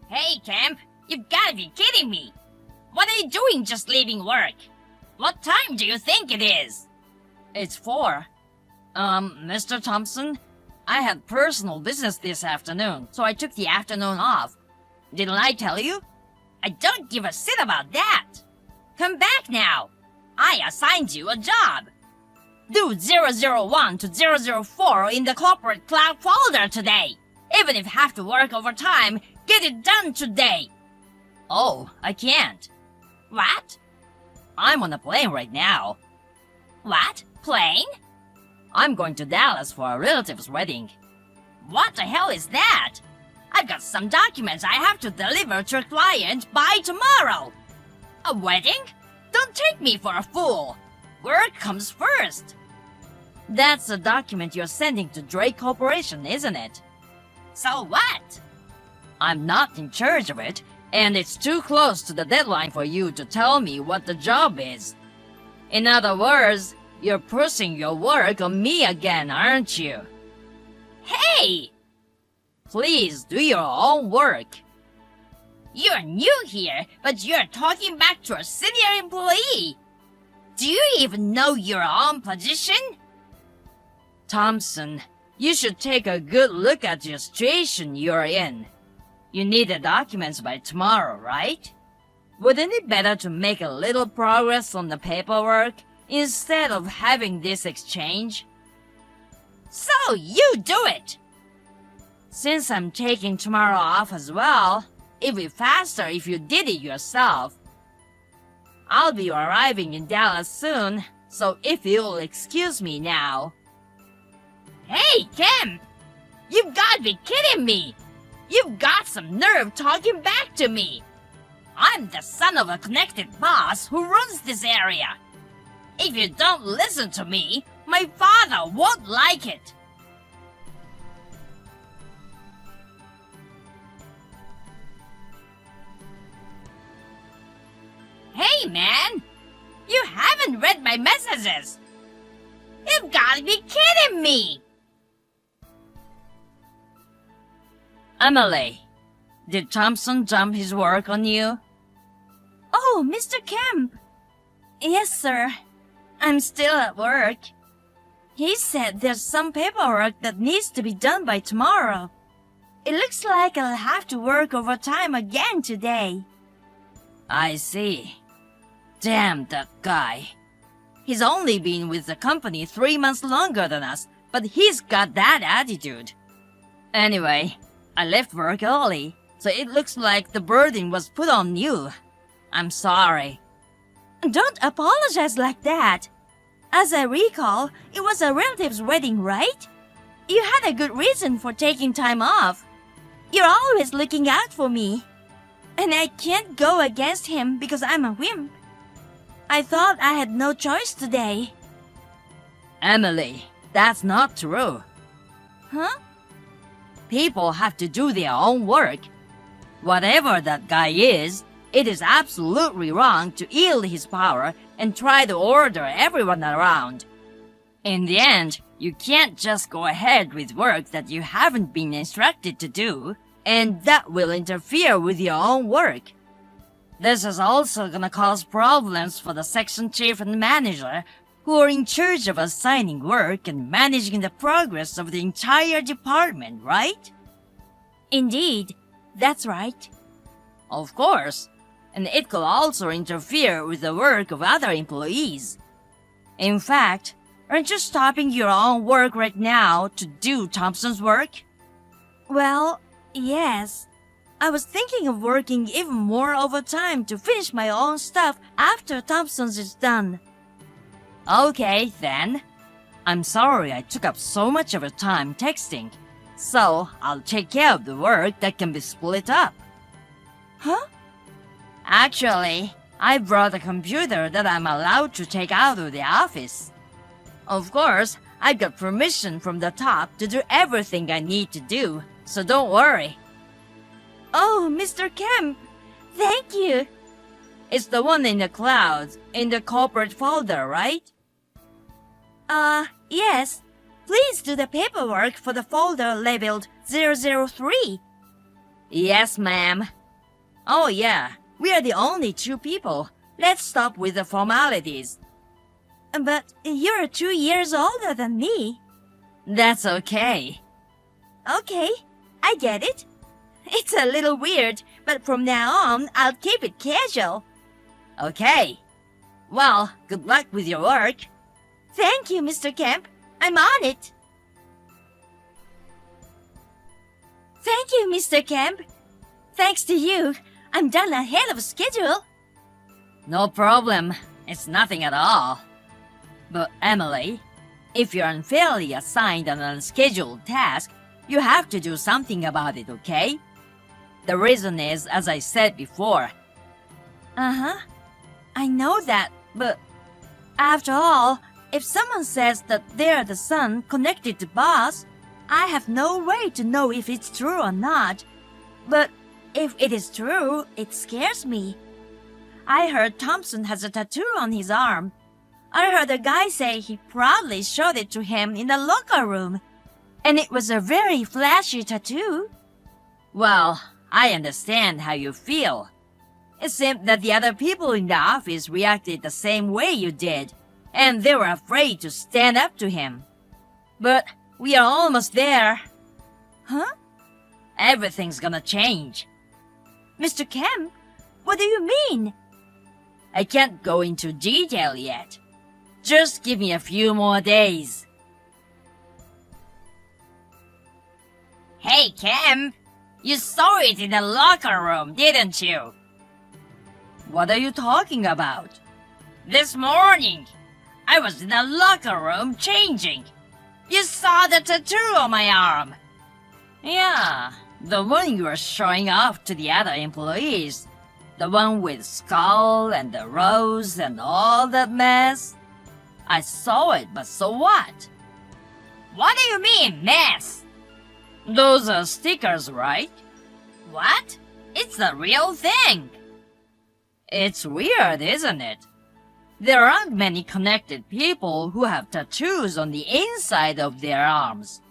Hey, Camp, you gotta be kidding me! What are you doing just leaving work? What time do you think it is? It's 4. Mr. Thompson, I had personal business this afternoon, so I took the afternoon off. Didn't I tell you? I don't give a shit about that! Come back now! I assigned you a job! Do 001 to 004 in the corporate cloud folder today! Even if you have to work overtime, get it done today! Oh, I can't. What? I'm on a plane right now. What? Plane? I'm going to Dallas for a relative's wedding. What the hell is that? I've got some documents I have to deliver to a client by tomorrow. A wedding? Don't take me for a fool. Work comes first. That's the document you're sending to Drake Corporation, isn't it? So what? I'm not in charge of it, and it's too close to the deadline for you to tell me what the job is. In other words, you're pushing your work on me again, aren't you? Hey! Please do your own work. You're new here, but you're talking back to a senior employee. Do you even know your own position? Thompson, you should take a good look at your situation you're in. You need the documents by tomorrow, right? Wouldn't it be better to make a little progress on the paperwork instead of having this exchange? So you do it! Since I'm taking tomorrow off as well, it'd be faster if you did it yourself. I'll be arriving in Dallas soon, so if you'll excuse me now. Hey, Kim! You've got to be kidding me! You've got some nerve talking back to me! I'm the son of a connected boss who runs this area. If you don't listen to me, my father won't like it. Hey, man! You haven't read my messages! You've got to be kidding me! Emily, did Thompson dump his work on you? Oh, Mr. Kemp. Yes, sir. I'm still at work. He said there's some paperwork that needs to be done by tomorrow. It looks like I'll have to work overtime again today. I see. Damn that guy. He's only been with the company 3 months longer than us, but he's got that attitude. Anyway, I left work early, so it looks like the burden was put on you. I'm sorry. Don't apologize like that. As I recall, it was a relative's wedding, right? You had a good reason for taking time off. You're always looking out for me. And I can't go against him because I'm a wimp. I thought I had no choice today. Emily, that's not true. Huh? People have to do their own work. Whatever that guy is, it is absolutely wrong to yield his power and try to order everyone around. In the end, you can't just go ahead with work that you haven't been instructed to do, and that will interfere with your own work. This is also gonna cause problems for the section chief and manager, who are in charge of assigning work and managing the progress of the entire department, right? Indeed, that's right. Of course, and it could also interfere with the work of other employees. In fact, aren't you stopping your own work right now to do Thompson's work? Well, yes. I was thinking of working even more overtime to finish my own stuff after Thompson's is done. Okay, then. I'm sorry I took up so much of your time texting, so I'll take care of the work that can be split up. Huh? Actually, I brought a computer that I'm allowed to take out of the office. Of course, I've got permission from the top to do everything I need to do, so don't worry. Oh, Mr. Kemp, thank you. It's the one in the clouds, in the corporate folder, right? Yes. Please do the paperwork for the folder labeled 003. Yes, ma'am. Oh yeah, we are the only two people. Let's stop with the formalities. But you're 2 years older than me. That's okay. Okay, I get it. It's a little weird, but from now on, I'll keep it casual. Okay. Well, good luck with your work. Thank you, Mr. Kemp. I'm on it. Thank you, Mr. Kemp. Thanks to you, I'm done ahead of schedule. No problem. It's nothing at all. But Emily, if you're unfairly assigned an unscheduled task, you have to do something about it, okay? The reason is, as I said before. Uh-huh. I know that, but after all, if someone says that they're the son connected to boss, I have no way to know if it's true or not. But if it is true, it scares me. I heard Thompson has a tattoo on his arm. I heard a guy say he proudly showed it to him in the locker room. And it was a very flashy tattoo. Well, I understand how you feel. It seemed that the other people in the office reacted the same way you did, and they were afraid to stand up to him. But we are almost there. Huh? Everything's gonna change. Mr. Kemp, what do you mean? I can't go into detail yet. Just give me a few more days. Hey, Kim! You saw it in the locker room, didn't you? What are you talking about? This morning, I was in the locker room changing. You saw the tattoo on my arm. Yeah, the one you were showing off to the other employees. The one with skull and the rose and all that mess. I saw it, but so what? What do you mean, mess? Those are stickers, right? What? It's the real thing. It's weird, isn't it? There aren't many connected people who have tattoos on the inside of their arms.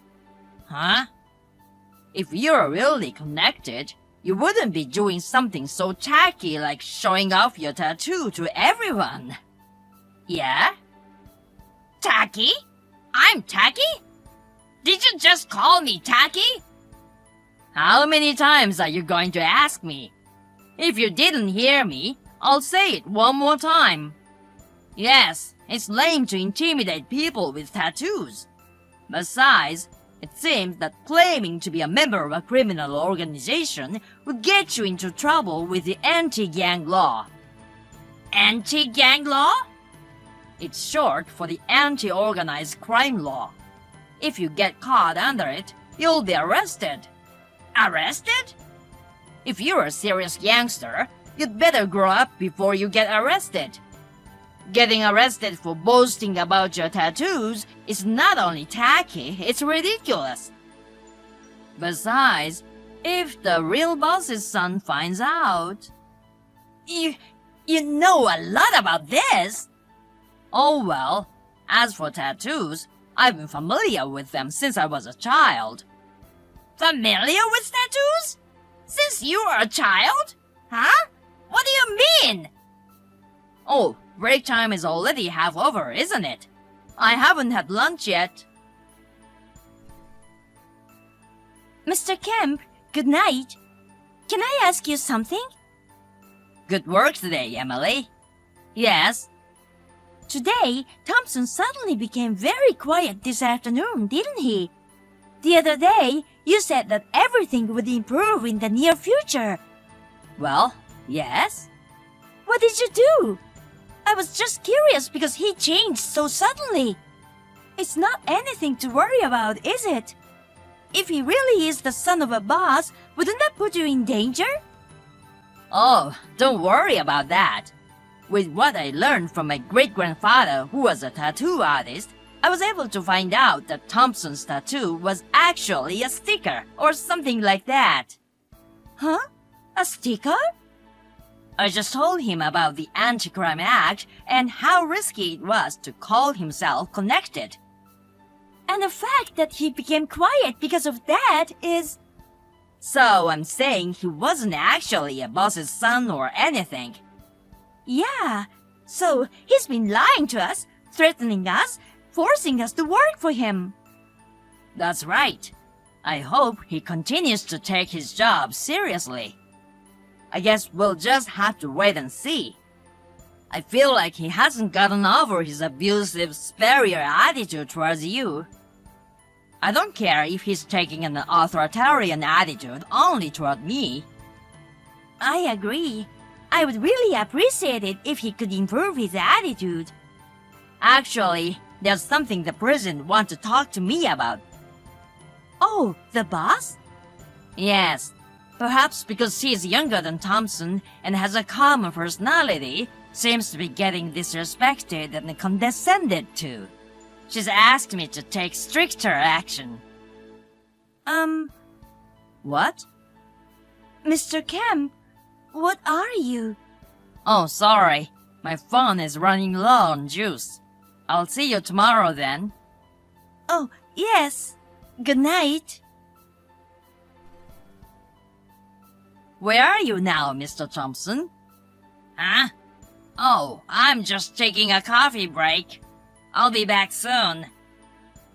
Huh? If you're really connected, you wouldn't be doing something so tacky like showing off your tattoo to everyone. Yeah? Tacky? I'm tacky? Did you just call me tacky? How many times are you going to ask me? If you didn't hear me, I'll say it one more time. Yes, it's lame to intimidate people with tattoos. Besides, it seems that claiming to be a member of a criminal organization would get you into trouble with the anti-gang law. Anti-gang law? It's short for the anti-organized crime law. If you get caught under it, you'll be arrested. Arrested? If you're a serious gangster, you'd better grow up before you get arrested. Getting arrested for boasting about your tattoos is not only tacky, it's ridiculous. Besides, if the real boss's son finds out... You know a lot about this. Oh well, as for tattoos, I've been familiar with them since I was a child. Familiar with tattoos? Since you were a child? Huh? What do you mean? Oh, break time is already half over, isn't it? I haven't had lunch yet. Mr. Kemp, good night. Can I ask you something? Good work today, Emily. Yes? Today, Thompson suddenly became very quiet this afternoon, didn't he? The other day, you said that everything would improve in the near future. Well, yes. What did you do? I was just curious because he changed so suddenly. It's not anything to worry about, is it? If he really is the son of a boss, wouldn't that put you in danger? Oh, don't worry about that. With what I learned from my great-grandfather who was a tattoo artist, I was able to find out that Thompson's tattoo was actually a sticker or something like that. Huh? A sticker? I just told him about the Anti-Crime Act and how risky it was to call himself connected. And the fact that he became quiet because of that is... So I'm saying he wasn't actually a boss's son or anything. Yeah, so he's been lying to us, threatening us, forcing us to work for him. That's right. I hope he continues to take his job seriously. I guess we'll just have to wait and see. I feel like he hasn't gotten over his abusive, superior attitude towards you. I don't care if he's taking an authoritarian attitude only toward me. I agree. I would really appreciate it if he could improve his attitude. Actually, there's something the president wants to talk to me about. Oh, the boss? Yes, perhaps because she's younger than Thompson and has a calmer personality, seems to be getting disrespected and condescended to. She's asked me to take stricter action. What? Mr. Kemp, what are you? Oh, sorry. My phone is running low on juice. I'll see you tomorrow then. Oh, yes. Good night. Where are you now, Mr. Thompson? Huh? Oh, I'm just taking a coffee break. I'll be back soon.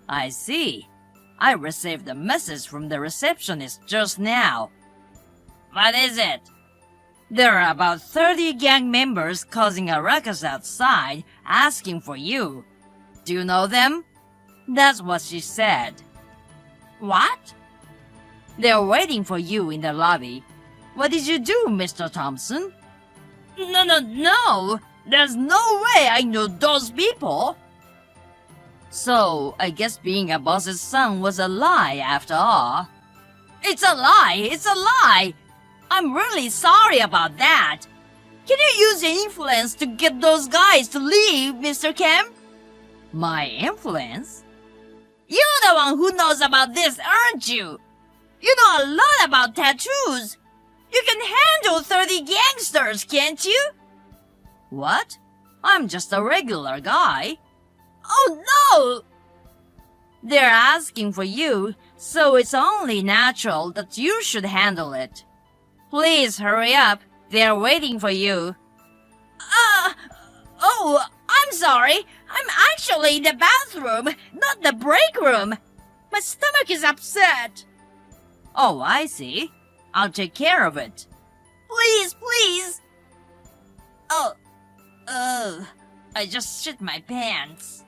I see. I received a message from the receptionist just now. What is it? There are about 30 gang members causing a ruckus outside, asking for you. Do you know them? That's what she said. What? They're waiting for you in the lobby. What did you do, Mr. Thompson? No! There's no way I know those people! So, I guess being a boss's son was a lie after all. It's a lie! I'm really sorry about that. Can you use your influence to get those guys to leave, Mr. Kemp? My influence? You're the one who knows about this, aren't you? You know a lot about tattoos. You can handle 30 gangsters, can't you? What? I'm just a regular guy. Oh no! They're asking for you, so it's only natural that you should handle it. Please hurry up. They're waiting for you. I'm sorry. I'm actually in the bathroom, not the break room. My stomach is upset. Oh, I see. I'll take care of it. Please. I just shit my pants.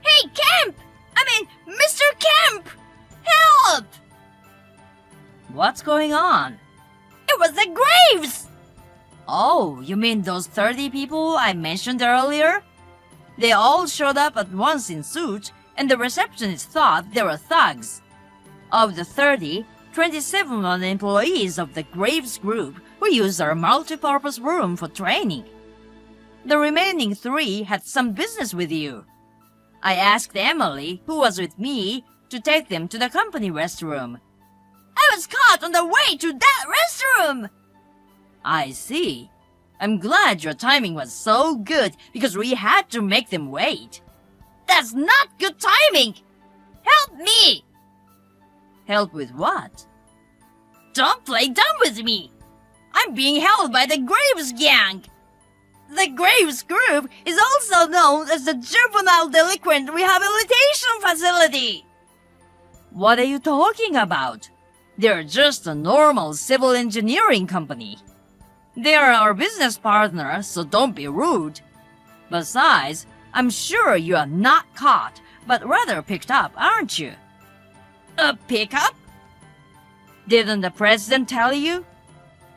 Hey, Kemp! Mr. Kemp! Help! What's going on? It was the Graves! Oh, you mean those 30 people I mentioned earlier? They all showed up at once in suits, and the receptionist thought they were thugs. Of the 30, 27 were employees of the Graves Group who used our multi-purpose room for training. The remaining 3 had some business with you. I asked Emily, who was with me, to take them to the company restroom. I was caught on the way to that restroom! I see. I'm glad your timing was so good because we had to make them wait. That's not good timing! Help me! Help with what? Don't play dumb with me! I'm being held by the Graves gang! The Graves Group is also known as the Juvenile Delinquent Rehabilitation Facility! What are you talking about? They're just a normal civil engineering company. They're our business partner, so don't be rude. Besides, I'm sure you are not caught, but rather picked up, aren't you? A pickup? Didn't the president tell you?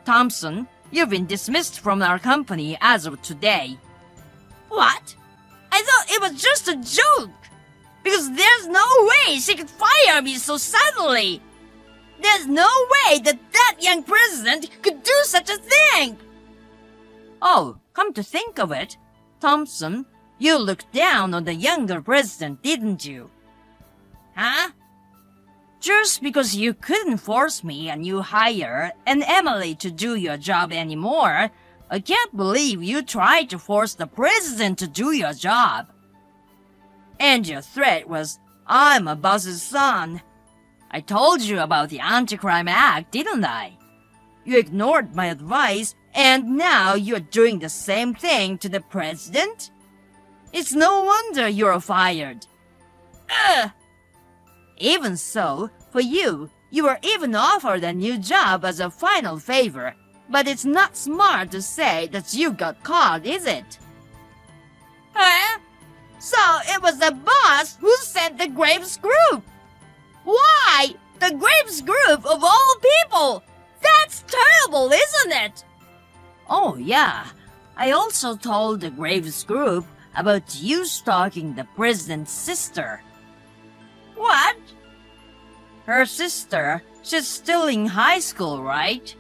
Thompson, you've been dismissed from our company as of today. What? I thought it was just a joke. Because there's no way she could fire me so suddenly. There's no way that young president could do such a thing! Oh, come to think of it, Thompson, you looked down on the younger president, didn't you? Huh? Just because you couldn't force me and you hire and Emily to do your job anymore, I can't believe you tried to force the president to do your job. And your threat was, I'm a boss's son. I told you about the Anti-Crime Act, didn't I? You ignored my advice, and now you're doing the same thing to the president? It's no wonder you're fired. Ugh! Even so, for you were even offered a new job as a final favor, but it's not smart to say that you got caught, is it? Huh? So it was the boss who sent the Graves Group! Why? The Graves Group of all people! That's terrible, isn't it? Oh, yeah. I also told the Graves Group about you stalking the president's sister. What? Her sister, she's still in high school, right?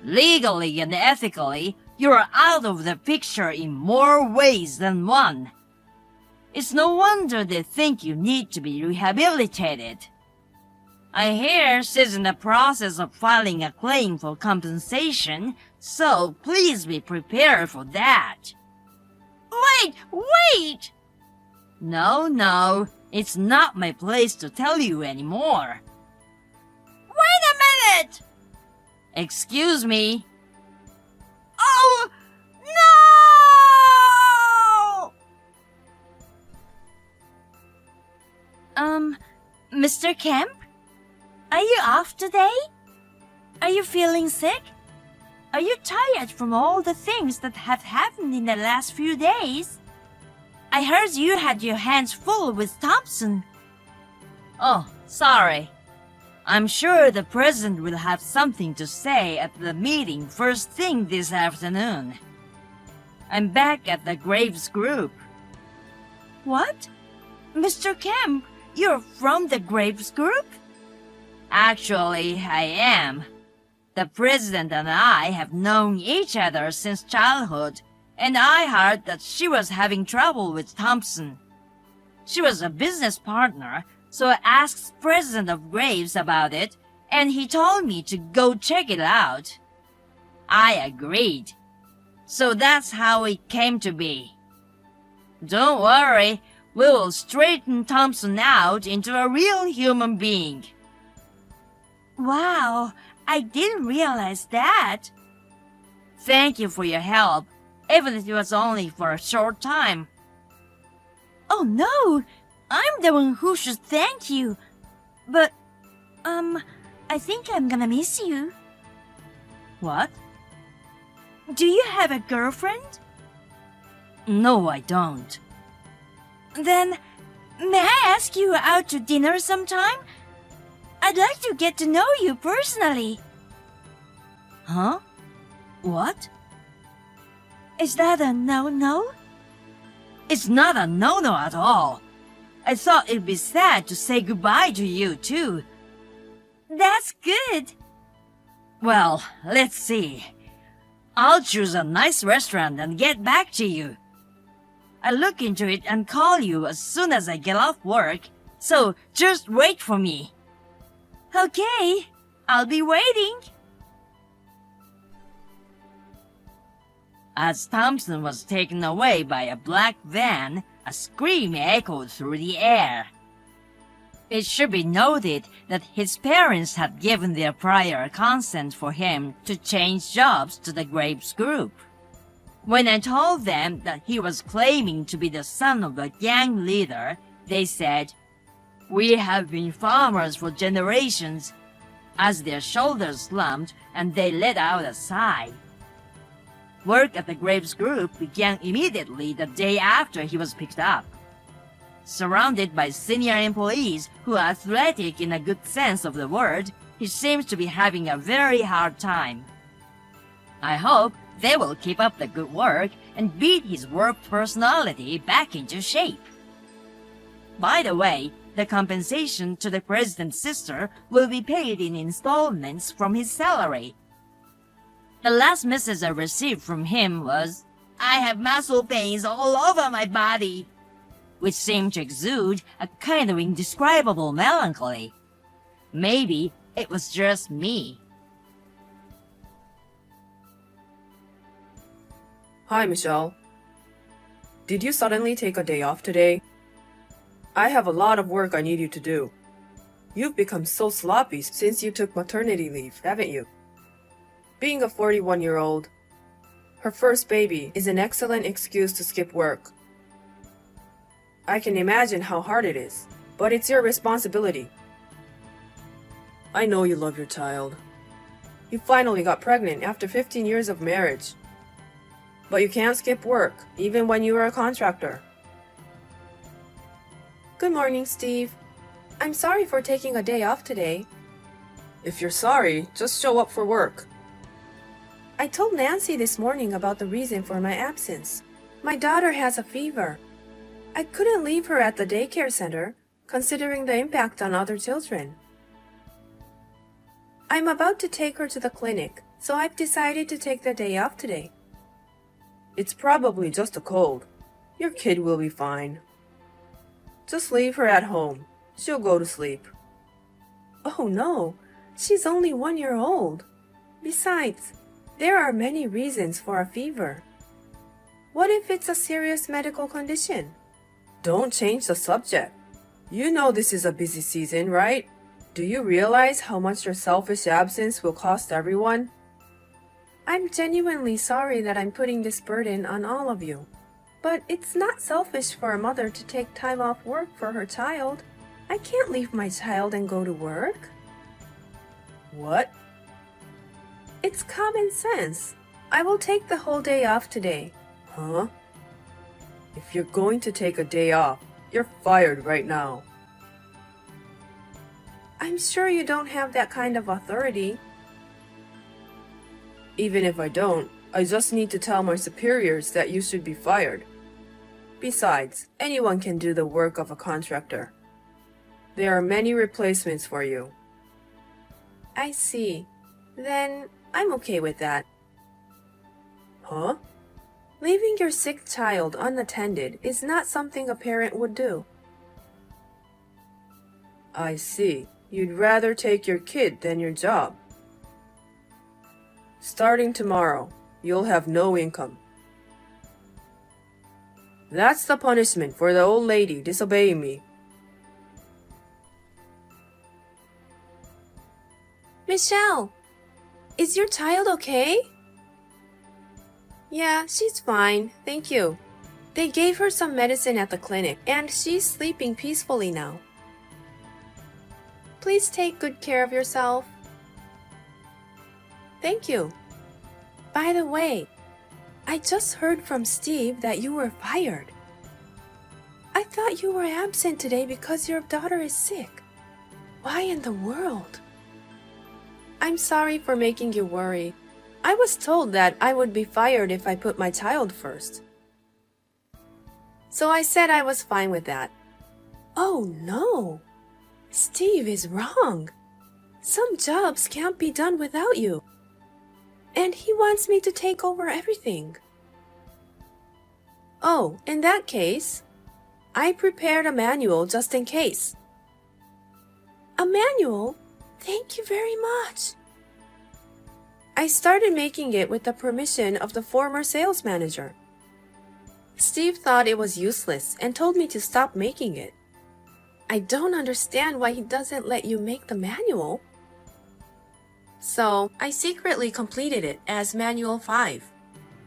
Legally and ethically, you're out of the picture in more ways than one. It's no wonder they think you need to be rehabilitated. I hear she's in the process of filing a claim for compensation, so please be prepared for that. Wait! No, it's not my place to tell you anymore. Wait a minute! Excuse me? Oh, no! Mr. Kemp? Are you off today? Are you feeling sick? Are you tired from all the things that have happened in the last few days? I heard you had your hands full with Thompson. Oh, sorry. I'm sure the president will have something to say at the meeting first thing this afternoon. I'm back at the Graves Group. What? Mr. Kemp, you're from the Graves Group? Actually, I am. The president and I have known each other since childhood, and I heard that she was having trouble with Thompson. She was a business partner, so I asked President of Graves about it, and he told me to go check it out. I agreed. So that's how it came to be. Don't worry, we will straighten Thompson out into a real human being. Wow, I didn't realize that. Thank you for your help, even if it was only for a short time. Oh no, I'm the one who should thank you. But, I think I'm gonna miss you. What? Do you have a girlfriend? No, I don't. Then, may I ask you out to dinner sometime? I'd like to get to know you personally. Huh? What? Is that a no-no? It's not a no-no at all. I thought it'd be sad to say goodbye to you, too. That's good. Well, let's see. I'll choose a nice restaurant and get back to you. I'll look into it and call you as soon as I get off work, so just wait for me. Okay, I'll be waiting. As Thompson was taken away by a black van, a scream echoed through the air. It should be noted that his parents had given their prior consent for him to change jobs to the Graves Group. When I told them that he was claiming to be the son of a gang leader, they said, "We have been farmers for generations," as their shoulders slumped and they let out a sigh. Work at the Graves Group began immediately the day after he was picked up. Surrounded by senior employees who are athletic in a good sense of the word, he seems to be having a very hard time. I hope they will keep up the good work and beat his work personality back into shape. By the way, the compensation to the president's sister will be paid in installments from his salary. The last message I received from him was, "I have muscle pains all over my body," which seemed to exude a kind of indescribable melancholy. Maybe it was just me. Hi, Michelle. Did you suddenly take a day off today? I have a lot of work I need you to do. You've become so sloppy since you took maternity leave, haven't you? Being a 41-year-old, her first baby is an excellent excuse to skip work. I can imagine how hard it is, but it's your responsibility. I know you love your child. You finally got pregnant after 15 years of marriage. But you can't skip work, even when you are a contractor. Good morning, Steve. I'm sorry for taking a day off today. If you're sorry, just show up for work. I told Nancy this morning about the reason for my absence. My daughter has a fever. I couldn't leave her at the daycare center, considering the impact on other children. I'm about to take her to the clinic, so I've decided to take the day off today. It's probably just a cold. Your kid will be fine. Just leave her at home. She'll go to sleep. Oh no, she's only 1 year old. Besides, there are many reasons for a fever. What if it's a serious medical condition? Don't change the subject. You know this is a busy season, right? Do you realize how much your selfish absence will cost everyone? I'm genuinely sorry that I'm putting this burden on all of you. But it's not selfish for a mother to take time off work for her child. I can't leave my child and go to work. What? It's common sense. I will take the whole day off today. Huh? If you're going to take a day off, you're fired right now. I'm sure you don't have that kind of authority. Even if I don't, I just need to tell my superiors that you should be fired. Besides, anyone can do the work of a contractor. There are many replacements for you. I see. Then I'm okay with that. Huh? Leaving your sick child unattended is not something a parent would do. I see. You'd rather take your kid than your job. Starting tomorrow, you'll have no income. That's the punishment for the old lady disobeying me. Michelle, is your child okay? Yeah, she's fine, thank you. They gave her some medicine at the clinic, and she's sleeping peacefully now. Please take good care of yourself. Thank you. By the way, I just heard from Steve that you were fired. I thought you were absent today because your daughter is sick. Why in the world? I'm sorry for making you worry. I was told that I would be fired if I put my child first. So I said I was fine with that. Oh no! Steve is wrong. Some jobs can't be done without you. And he wants me to take over everything. Oh, in that case, I prepared a manual just in case. A manual? Thank you very much. I started making it with the permission of the former sales manager. Steve thought it was useless and told me to stop making it. I don't understand why he doesn't let you make the manual. So I secretly completed it as Manual 5,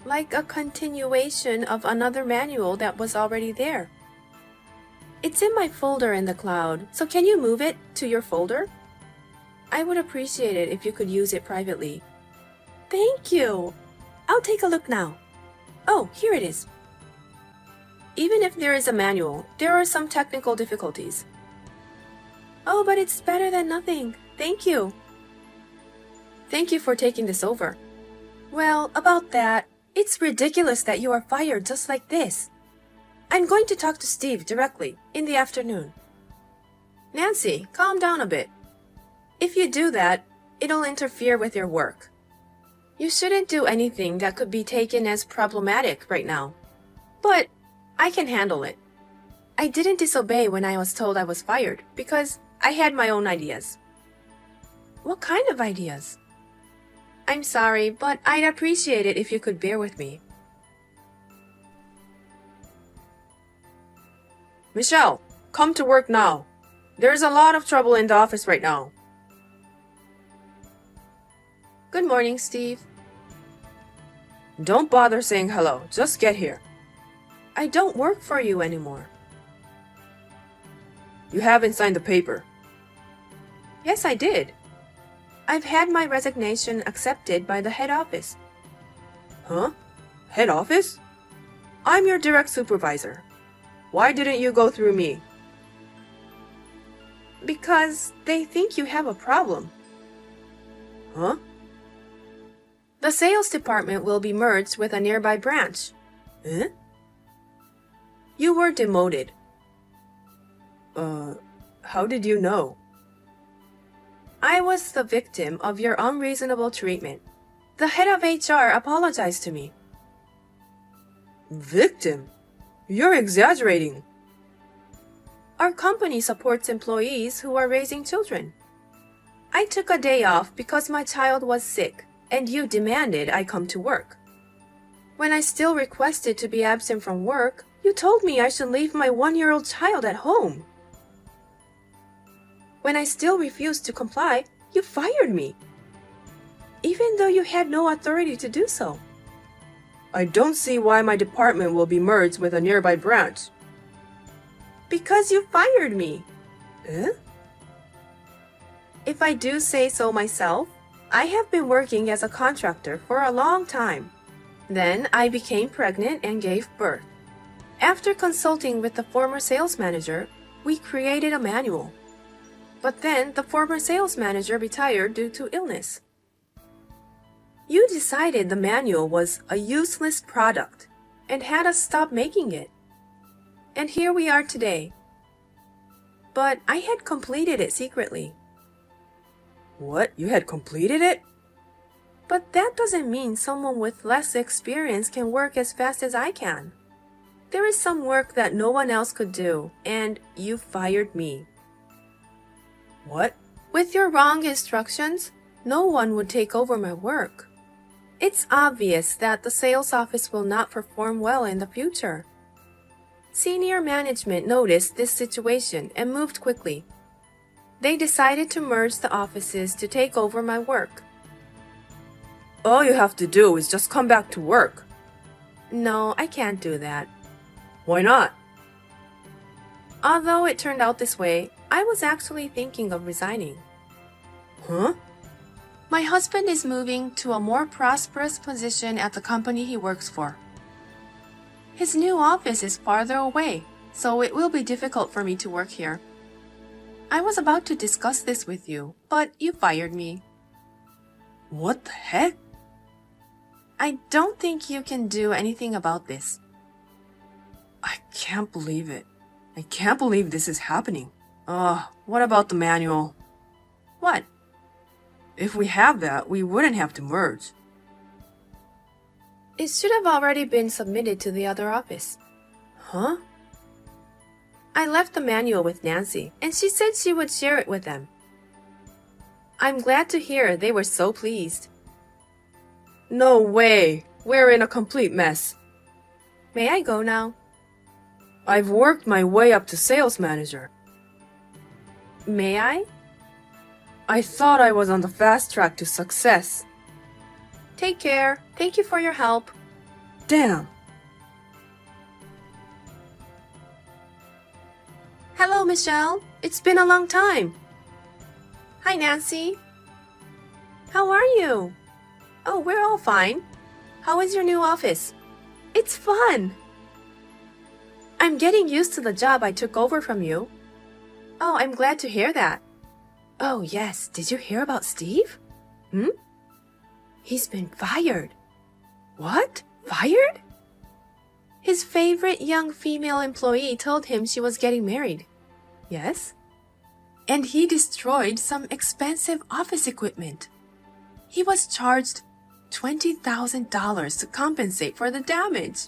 like a continuation of another manual that was already there. It's in my folder in the cloud, so can you move it to your folder? I would appreciate it if you could use it privately. Thank you. I'll take a look now. Oh, here it is. Even if there is a manual, there are some technical difficulties. Oh, but it's better than nothing. Thank you. Thank you for taking this over. Well, about that, it's ridiculous that you are fired just like this. I'm going to talk to Steve directly in the afternoon. Nancy, calm down a bit. If you do that, it'll interfere with your work. You shouldn't do anything that could be taken as problematic right now. But I can handle it. I didn't disobey when I was told I was fired because I had my own ideas. What kind of ideas? I'm sorry, but I'd appreciate it if you could bear with me. Michelle, come to work now. There's a lot of trouble in the office right now. Good morning, Steve. Don't bother saying hello. Just get here. I don't work for you anymore. You haven't signed the paper. Yes, I did. I've had my resignation accepted by the head office. Huh? Head office? I'm your direct supervisor. Why didn't you go through me? Because they think you have a problem. Huh? The sales department will be merged with a nearby branch. Eh? You were demoted. How did you know? I was the victim of your unreasonable treatment. The head of HR apologized to me. Victim? You're exaggerating. Our company supports employees who are raising children. I took a day off because my child was sick, and you demanded I come to work. When I still requested to be absent from work, you told me I should leave my 1-year-old child at home. When I still refused to comply, you fired me, even though you had no authority to do so. I don't see why my department will be merged with a nearby branch. Because you fired me. Eh? If I do say so myself, I have been working as a contractor for a long time. Then I became pregnant and gave birth. After consulting with the former sales manager, we created a manual. But then the former sales manager retired due to illness. You decided the manual was a useless product and had us stop making it. And here we are today. But I had completed it secretly. What? You had completed it? But that doesn't mean someone with less experience can work as fast as I can. There is some work that no one else could do, and you fired me. What? With your wrong instructions, no one would take over my work. It's obvious that the sales office will not perform well in the future. Senior management noticed this situation and moved quickly. They decided to merge the offices to take over my work. All you have to do is just come back to work. No, I can't do that. Why not? Although it turned out this way, I was actually thinking of resigning. Huh? My husband is moving to a more prosperous position at the company he works for. His new office is farther away, so it will be difficult for me to work here. I was about to discuss this with you, but you fired me. What the heck? I don't think you can do anything about this. I can't believe it. I can't believe this is happening. What about the manual? What? If we have that, we wouldn't have to merge. It should have already been submitted to the other office. Huh? I left the manual with Nancy, and she said she would share it with them. I'm glad to hear they were so pleased. No way! We're in a complete mess. May I go now? I've worked my way up to sales manager. May I? I thought I was on the fast track to success. Take care. Thank you for your help. Damn! Hello, Michelle. It's been a long time. Hi, Nancy. How are you? Oh, we're all fine. How is your new office? It's fun. I'm getting used to the job I took over from you. Oh, I'm glad to hear that. Oh, yes. Did you hear about Steve? He's been fired. What? Fired? His favorite young female employee told him she was getting married. Yes? And he destroyed some expensive office equipment. He was charged $20,000 to compensate for the damage.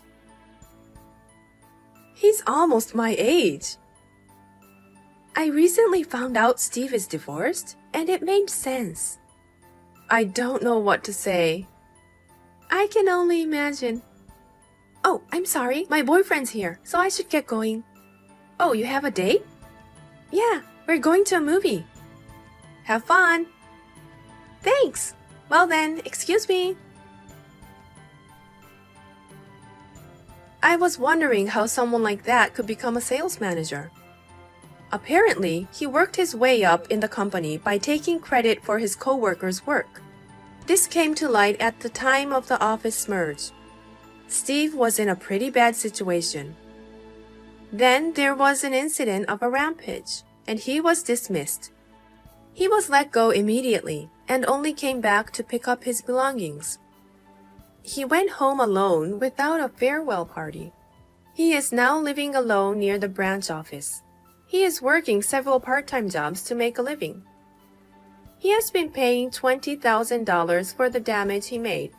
He's almost my age. I recently found out Steve is divorced, and it made sense. I don't know what to say. I can only imagine. Oh, I'm sorry. My boyfriend's here, so I should get going. Oh, you have a date? Yeah, we're We're going to a movie. Have fun. Thanks. Well then, excuse me. I was wondering how someone like that could become a sales manager. Apparently, he worked his way up in the company by taking credit for his coworkers' work. This came to light at the time of the office merge. Steve was in a pretty bad situation. Then there was an incident of a rampage, and he was dismissed. He was let go immediately and only came back to pick up his belongings. He went home alone without a farewell party. He is now living alone near the branch office. He is working several part-time jobs to make a living. He has been paying $20,000 for the damage he made.